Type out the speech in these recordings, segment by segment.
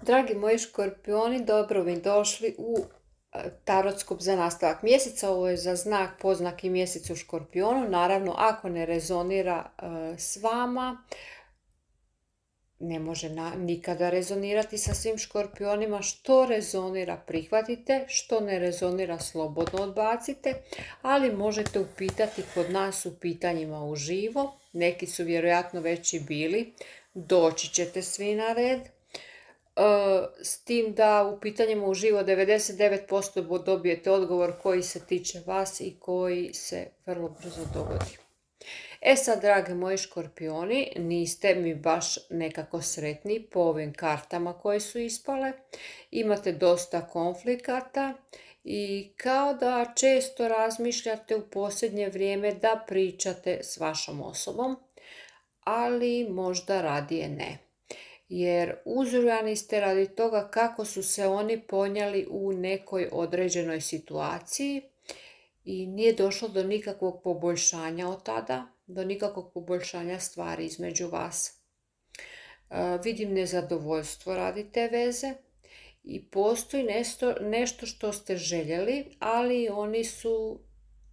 Dragi moji škorpioni, dobro mi došli u tarotskop za nastavak mjeseca. Ovo je za znak, poznaki mjesec u škorpionu. Naravno, ako ne rezonira s vama, ne može nikada rezonirati sa svim škorpionima. Što rezonira prihvatite, što ne rezonira slobodno odbacite, ali možete upitati kod nas u pitanjima uživo. Neki su vjerojatno već i bili, doći ćete svi na red. S tim da u pitanjima uživo 99% dobijete odgovor koji se tiče vas i koji se vrlo brzo dogodi. E sad, drage moji škorpioni, niste mi baš nekako sretni po ovim kartama koje su ispale. Imate dosta konflikata i kao da često razmišljate u posljednje vrijeme da pričate s vašom osobom, ali možda radije ne. Jer uzrujani ste radi toga kako su se oni ponijeli u nekoj određenoj situaciji i nije došlo do nikakvog poboljšanja od tada, do nikakvog poboljšanja stvari između vas. Vidim nezadovoljstvo radi te veze i postoji nešto što ste željeli, ali oni su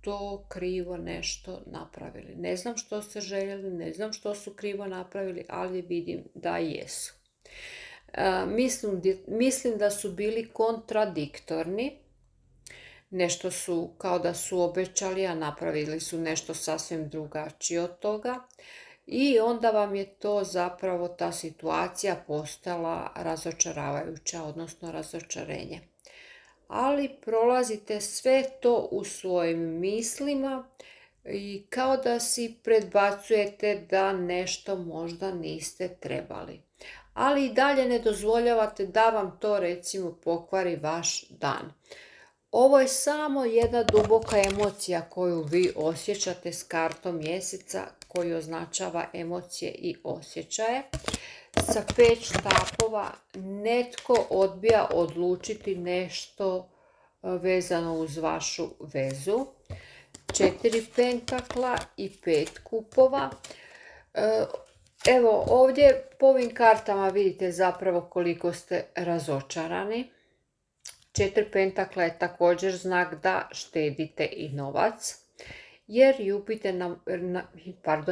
to krivo nešto napravili. Ne znam što ste željeli, ne znam što su krivo napravili, ali vidim da jesu. Mislim da su bili kontradiktorni. Nešto su kao da su obećali, a napravili su nešto sasvim drugačije od toga. I onda vam je to zapravo, ta situacija postala razočaravajuća, odnosno razočarenje. Ali prolazite sve to u svojim mislima i kao da si predbacujete da nešto možda niste trebali. Ali i dalje ne dozvoljavate da vam to recimo pokvari vaš dan. Ovo je samo jedna duboka emocija koju vi osjećate s kartom mjeseca, koji označava emocije i osjećaje. Sa 5 štapova netko odbija odlučiti nešto vezano uz vašu vezu. 4 pentakla i 5 kupova. Evo ovdje po ovim kartama vidite zapravo koliko ste razočarani. 4 pentakla je također znak da štedite i novac, jer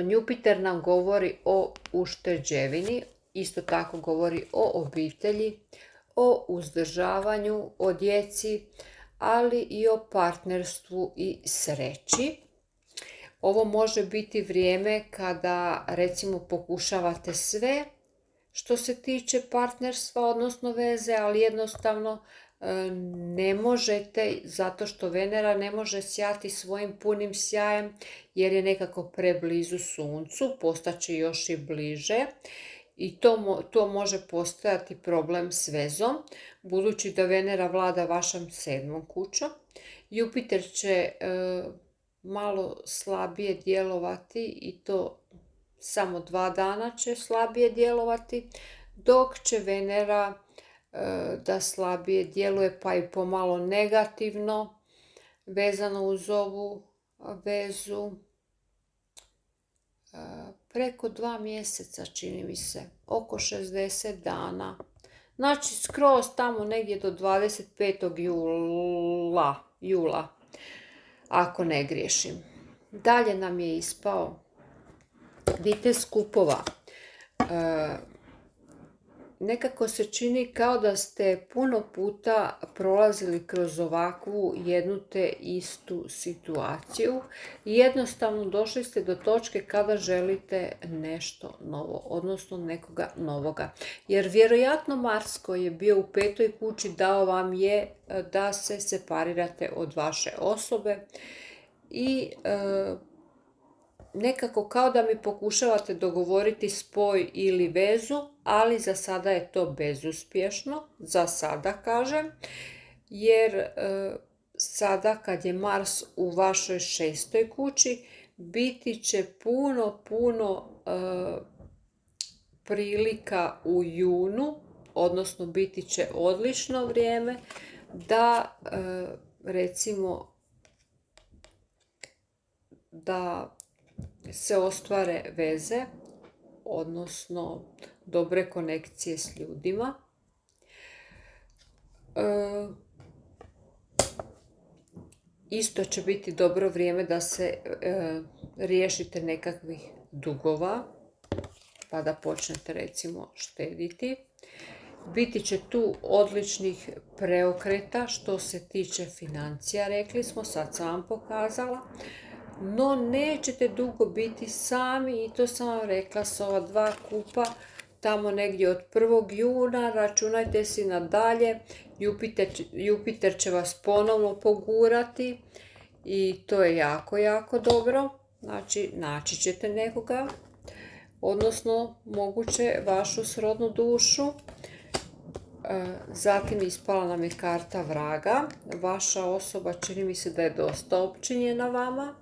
Jupiter nam govori o ušteđevini, isto tako govori o obitelji, o uzdržavanju, o djeci, ali i o partnerstvu i sreći. Ovo može biti vrijeme kada recimo pokušavate sve što se tiče partnerstva, odnosno veze, ali jednostavno ne možete, zato što Venera ne može sjati svojim punim sjajem jer je nekako preblizu Suncu, postaće još i bliže i to može postojati problem s vezom, budući da Venera vlada vašom 7. kućom. Jupiter će malo slabije djelovati i to samo 2 dana će slabije djelovati, dok će Venera da slabije djeluje pa i pomalo negativno vezano uz ovu vezu preko 2 mjeseca, čini mi se, oko 60 dana. Znači skroz tamo negdje do 25. jula, ako ne griješim. Dalje nam je ispao vitez kupova. Nekako se čini kao da ste puno puta prolazili kroz ovakvu jednu te istu situaciju i jednostavno došli ste do točke kada želite nešto novo, odnosno nekoga novoga. Jer vjerojatno Mars koji je bio u 5. kući dao vam je da se separirate od vaše osobe i nekako kao da mi pokušavate dogovoriti spoj ili vezu, ali za sada je to bezuspješno, za sada kažem, jer sada kad je Mars u vašoj 6. kući, biti će puno prilika u junu, odnosno biti će odlično vrijeme da recimo da se ostvare veze, odnosno dobre konekcije s ljudima. Isto će biti dobro vrijeme da se riješite nekakvih dugova, pa da počnete recimo štediti. Biti će tu odličnih preokreta što se tiče financija, rekli smo, sad sam vam pokazala. No nećete dugo biti sami i to sam vam rekla s ova 2 kupa, tamo negdje od 1. juna, računajte si nadalje, Jupiter će vas ponovno pogurati i to je jako, jako dobro. Znači, naći ćete nekoga, odnosno moguće vašu srodnu dušu. Zatim ispala nam je karta vraga. Vaša osoba čini mi se da je dosta opčinjena vama,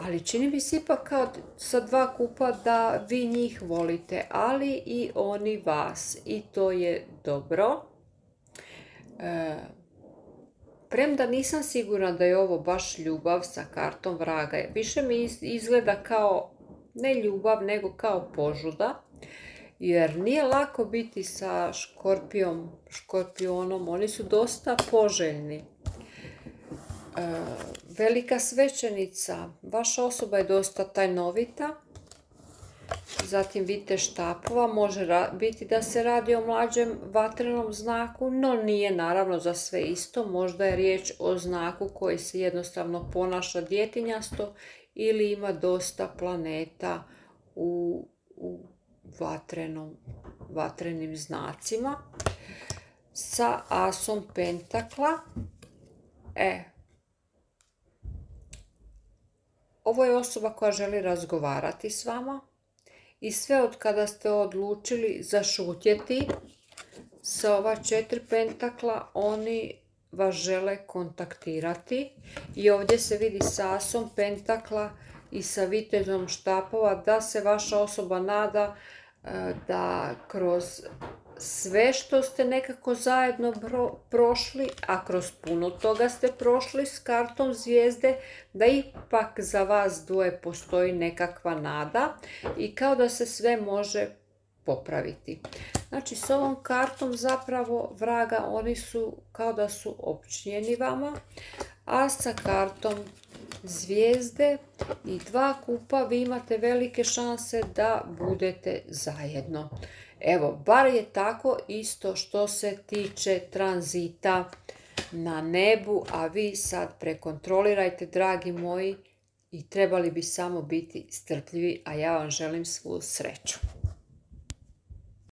ali čini mi se ipak kao sa 2 kupa da vi njih volite, ali i oni vas, i to je dobro. Premda nisam sigurna da je ovo baš ljubav sa kartom vraga. Više mi izgleda kao, ne ljubav, nego kao požuda. Jer nije lako biti sa škorpionom, oni su dosta poželjni. Velika svećenica, vaša osoba je dosta tajnovita. Zatim vidite štapova, može biti da se radi o mlađem vatrenom znaku, no nije naravno za sve isto. Možda je riječ o znaku koji se jednostavno ponaša djetinjasto ili ima dosta planeta u vatrenim znacima. Sa asom pentakla. Ovo je osoba koja želi razgovarati s vama i sve od kada ste odlučili zašutjeti sa ova 4 pentakla, oni vas žele kontaktirati i ovdje se vidi sa asom pentakla i sa vitezom štapova da se vaša osoba nada da kroz sve što ste nekako zajedno prošli, a kroz puno toga ste prošli s kartom zvijezde, da ipak za vas dvoje postoji nekakva nada i kao da se sve može popraviti. Znači, s ovom kartom zapravo vraga oni su kao da su opčinjeni vama, a sa kartom zvijezde i 2 kupa vi imate velike šanse da budete zajedno. Evo, bar je tako isto što se tiče tranzita na nebu, a vi sad prekontrolirajte, dragi moji, i trebali bi samo biti strpljivi, a ja vam želim svu sreću.